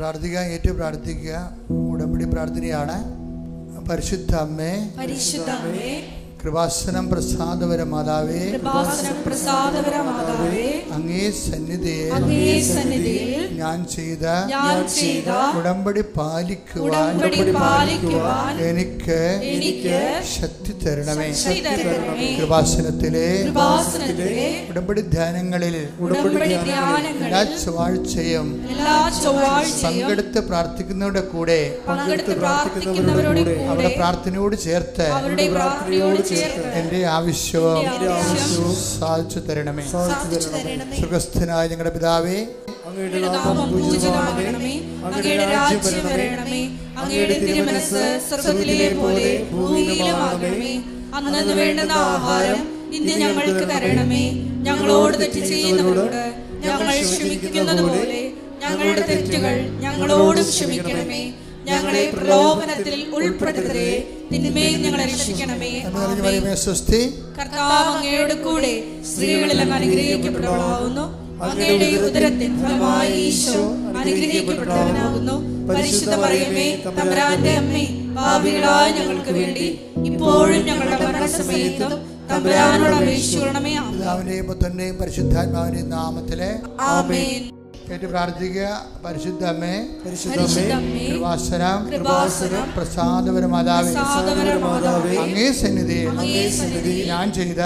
പ്രാർത്ഥിക്കുക, ഏറ്റു പ്രാർത്ഥിക്കുക. ഉടമ്പടി പ്രാർത്ഥനയാണ്. പരിശുദ്ധ അമ്മേ, കൃപാസനം പ്രസാദപര മാതാവേ, അങ്ങേ സന്നിധിയിൽ ഞാൻ ചെയ്ത ഉടമ്പടി പാലിക്കുവാൻ എനിക്ക് ശക്തി തരണമേ. കൃപാസനത്തിലെ ഉടമ്പടി ധ്യാനങ്ങളിൽ എല്ലാ ചൊവ്വാഴ്ചയും പങ്കെടുത്ത് പ്രാർത്ഥിക്കുന്നവരുടെ കൂടെ അവരുടെ പ്രാർത്ഥനയോട് ചേർത്ത് എന്റെ ആവശ്യവും സാധിച്ചു തരണമേ. സുഖസ്ഥനായ ഞങ്ങളുടെ പിതാവേ, അങ്ങയുടെ നാമം പൂജിതമാകണമേ. അങ്ങയുടെ രാജ്യം വരണമേ. അങ്ങയുടെ തിരുമനസ്സ് സ്വർഗ്ഗത്തിലെ പോലെ ഭൂമിയിലുമാകണമേ. അന്നന്ന് വേണ്ടുന്ന ആഹാരം ഇന്ന് ഞങ്ങൾക്ക് തരണമേ. ഞങ്ങളോട് തെറ്റ് ചെയ്യുന്നവരോട് ഞങ്ങൾ ക്ഷമിക്കുന്നത് പോലെ ഞങ്ങളുടെ തെറ്റുകൾ ഞങ്ങളോടും ക്ഷമിക്കണമേ. ഞങ്ങളെ പ്രലോഭനത്തിൽ ഉൾപ്പെടുത്തരുതേ, തിന്മയിൽ ഞങ്ങളെ രക്ഷിക്കണമേ. കർത്താവ് അങ്ങയുടെ കൂടെ സ്ത്രീകളിൽ അങ്ങ് അനുഗ്രഹിക്കപ്പെട്ടവളാകുന്നു. അങ്ങയുടെ ഉദരത്തിൻ ഫലമായി ഈശോ അനുഗ്രഹിക്കപ്പെട്ടവനാകുന്നു. പരിശുദ്ധ മറിയമേ, തമ്പുരാന്റെ അമ്മേ, പാപികളായ ഞങ്ങൾക്ക് വേണ്ടി ഇപ്പോഴും ഞങ്ങളുടെ മരണസമയത്തും തമ്പുരാനോട് അപേക്ഷിക്കണമേ. പിതാവിന്റെയും പുത്രന്റെയും പരിശുദ്ധാത്മാവിന്റെയും നാമത്തിലെ ആമേൻ. കേട്ട് പ്രാർത്ഥിക്കുക. പരിശുദ്ധ അമ്മേ, കൃപാസനം പ്രസാദപര മാതാവേ, അങ്ങേ സന്നിധിയിൽ ഞാൻ ചെയ്ത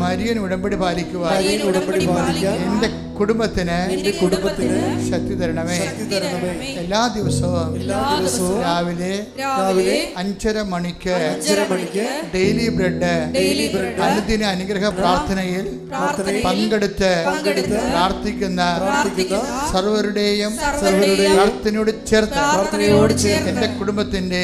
മരിയൻ ഉടമ്പടി പാലിക്കുവാൻ എന്റെ കുടുംബത്തിന് ശക്തി തരണമേ. എല്ലാ ദിവസവും രാവിലെ 5:30 മണിക്ക് ഡെയിലി ബ്രെഡ് അനുദിന അനുഗ്രഹ പ്രാർത്ഥനയിൽ പങ്കെടുത്ത് പ്രാർത്ഥിക്കുന്ന സർവരുടെയും പ്രാർത്ഥനയോട് ചേർത്ത് എന്റെ കുടുംബത്തിന്റെ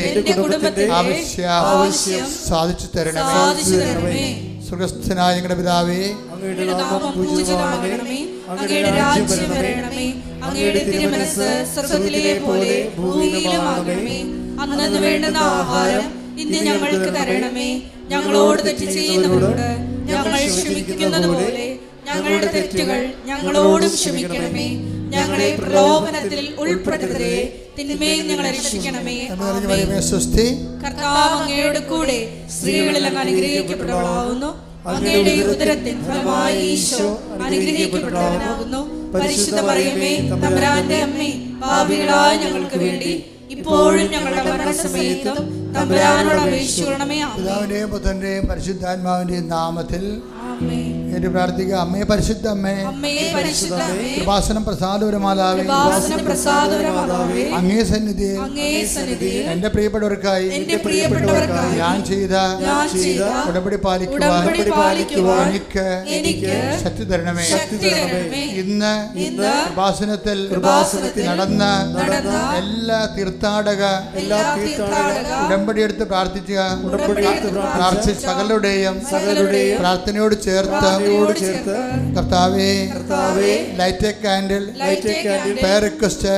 ആവശ്യം സാധിച്ചു തരണമേ. സുഖസ്ഥനായ ഞങ്ങളുടെ പിതാവേ, അങ്ങയുടെ നാമം പൂജിതമാകണമേ. അങ്ങയുടെ രാജ്യം വരണമേ. അങ്ങയുടെ തിരുമനസ്സ് സ്വർഗ്ഗത്തിലെ പോലെ ഭൂമിയിലുമാകണമേ. അന്നന്ന് വേണ്ടുന്ന ആഹാരം ഇന്ന് ഞങ്ങൾക്ക് തരണമേ. ഞങ്ങളോട് തെറ്റ് ചെയ്യുന്നവരോട് ഞങ്ങൾ ക്ഷമിക്കുന്നത് പോലെ ഞങ്ങളുടെ തെറ്റുകൾ ഞങ്ങളോടും ക്ഷമിക്കണമേ. ഞങ്ങളെ പ്രലോഭനത്തിൽ ഉൾപ്പെടുത്തരുതേ, തിന്മയിൽ ഞങ്ങളെ രക്ഷിക്കണമേ. കർത്താവ് അങ്ങയുടെ കൂടെ സ്ത്രീകളിൽ അങ്ങ് അനുഗ്രഹിക്കപ്പെട്ടവളാകുന്നു. അങ്ങയുടെ ഉദരത്തിൻ ഫലമായി ഈശോ അനുഗ്രഹിക്കപ്പെട്ടവനാകുന്നു. പരിശുദ്ധ മറിയമേ, തമ്പുരാന്റെ അമ്മേ, പാപികളായ ഞങ്ങൾക്ക് വേണ്ടി ഇപ്പോഴും ഞങ്ങളുടെ മരണസമയത്തും തമ്പുരാനോട് അപേക്ഷിക്കണമേ. പിതാവിന്റെയും പുത്രന്റെയും പരിശുദ്ധാത്മാവിന്റെയും നാമത്തിൽ എന്റെ പ്രാർത്ഥിക്കുക. അമ്മേ, പരിശുദ്ധ അമ്മേ, കൃപാസനം പ്രസാദപര മാതാവേ, അങ്ങേ സന്നിധിയിൽ എന്റെ പ്രിയപ്പെട്ടവർക്കായി ഞാൻ ചെയ്ത ഉടമ്പടി പാലിക്കുവാൻ എനിക്ക് ശക്തി തരണമേ. ഇന്ന് കൃപാസനത്തിൽ നടന്ന എല്ലാ തീർത്ഥാടക ഉടമ്പടി എടുത്ത് പ്രാർത്ഥിച്ച സകലരുടെയും പ്രാർത്ഥനയോട് ചേർത്ത് കർത്താവേ, light a candle prayer request,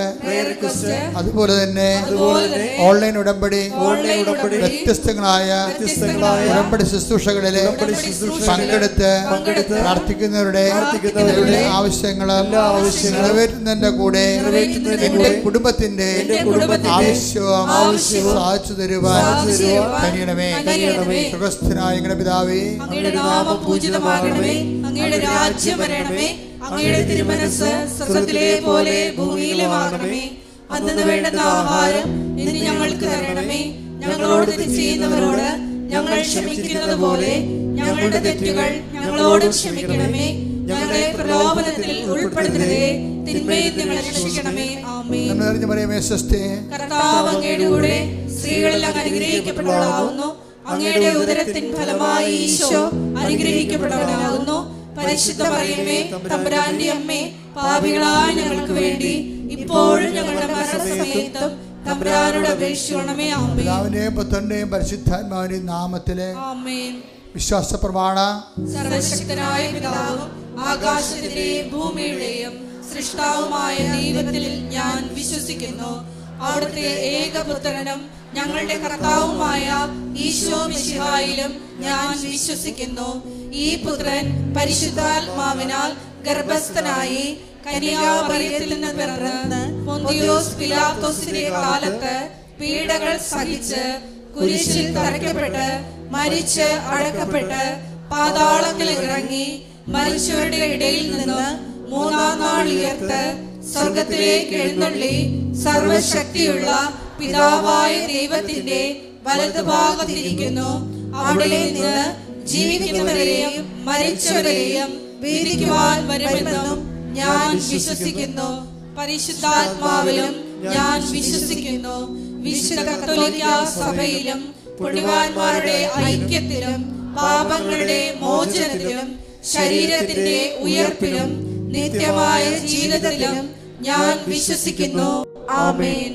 അതുപോലെ തന്നെ ഓൺലൈൻ ഉടമ്പടി വ്യത്യസ്തങ്ങളായ ഉടമ്പടി ശുശ്രൂഷകളിലെ പങ്കെടുത്ത് പ്രാർത്ഥിക്കുന്നവരുടെ ആവശ്യങ്ങൾ നിറവേറ്റുന്നതിന്റെ കൂടെ എന്റെ കുടുംബത്തിന്റെ ആവശ്യവും സാധിച്ചു തരുവാൻ കഴിയണമേ. സുഖസ്ഥനായ ഞങ്ങളുടെ പിതാവേ, അങ്ങയുടെ നാമം പൂജിതമാകണമേ. അങ്ങയുടെ രാജ്യം വരണമേ. അങ്ങയുടെ തിരുമനസ്സ് സ്വർഗ്ഗത്തിലെ പോലെ ഭൂമിയിലുമാകണമേ. അന്നന്ന് വേണ്ടുന്ന ആഹാരം ഇന്ന് ഞങ്ങൾക്ക് തരണമേ. ഞങ്ങളോട് തെറ്റ് ചെയ്യുന്നവരോട് ഞങ്ങൾ ക്ഷമിക്കുന്നത് പോലെ ഞങ്ങളുടെ തെറ്റുകൾ ഞങ്ങളോടും ക്ഷമിക്കണമേ. ഞങ്ങളെ പ്രലോഭനത്തിൽ ഉൾപ്പെടുത്തരുതേ, തിന്മയിൽ ഞങ്ങളെ രക്ഷിക്കണമേ. ആമേൻ. കർത്താവ് അങ്ങയുടെ കൂടെ സ്ത്രീകളിൽ അങ്ങ് അനുഗ്രഹിക്കപ്പെട്ടവളാകുന്നു. അങ്ങയുടെ ഉദരത്തിൻ ഫലമായി ഈശോ അനുഗ്രഹിക്കപ്പെട്ടവനാകുന്നു. പരിശുദ്ധ മറിയമേ, തമ്പുരാന്റെ അമ്മേ, പാപികളായ ഞങ്ങൾക്ക് വേണ്ടി ഇപ്പോഴും ഞങ്ങളുടെ മരണസമയത്തും തമ്പുരാനോട് അപേക്ഷിക്കണമേ. ആമേൻ. പിതാവിന്റെയും പുത്രന്റെയും പരിശുദ്ധാത്മാവിന്റെയും നാമത്തിലെ ആമേൻ. വിശ്വാസ പ്രമാണ. സർവശക്തനായ പിതാവും ആകാശത്തിന്റെയും ഭൂമിയുടെയും സൃഷ്ടാവുമായ ദൈവത്തിൽ ഞാൻ വിശ്വസിക്കുന്നു. അവിടുത്തെ ഏകപുത്രനും ഞങ്ങളുടെ കർത്താവുമായ ഈശോ മിശിഹായിലും ഞാൻ വിശ്വസിക്കുന്നു. ഈ പുത്രൻ പരിശുദ്ധാത്മാവിനാൽ ഗർഭസ്ഥനായി കന്യാമറിയത്തിൽ നിന്ന് പിറന്ന് പൊന്തിയോസ് പിലാത്തോസിന്റെ കാലത്ത് പീഡകൾ സഹിച്ച് കുരിശിൽ തറയ്ക്കപ്പെട്ട് മരിച്ച് അടക്കപ്പെട്ട് പാതാളങ്ങളിൽ ഇറങ്ങി മരിച്ചവരുടെ ഇടയിൽ നിന്ന് മൂന്നാം നാൾ ഉയർത്ത് സ്വർഗത്തിലേക്ക് എഴുന്നള്ളി സർവശക്തിയുള്ള പിതാവായ ദൈവത്തിന്റെ വലതുഭാഗത്തിരിക്കുന്നു. അവിടെ നിന്ന് ജീവിക്കുന്നവരെയും മരിച്ചവരെയും വിധിക്കുവാൻ വരുമെന്നും ഞാൻ വിശ്വസിക്കുന്നു. പരിശുദ്ധാത്മാവിലും ഞാൻ വിശ്വസിക്കുന്നു. വിശുദ്ധ കത്തോലിക്ക സഭയിലും പുണ്യവാന്മാരുടെ ഐക്യത്തിലും പാപങ്ങളുടെ മോചനത്തിലും ശരീരത്തിന്റെ ഉയർപ്പിലും നിത്യമായ ജീവിതത്തിലും ഞാൻ വിശ്വസിക്കുന്നു. ആമേൻ.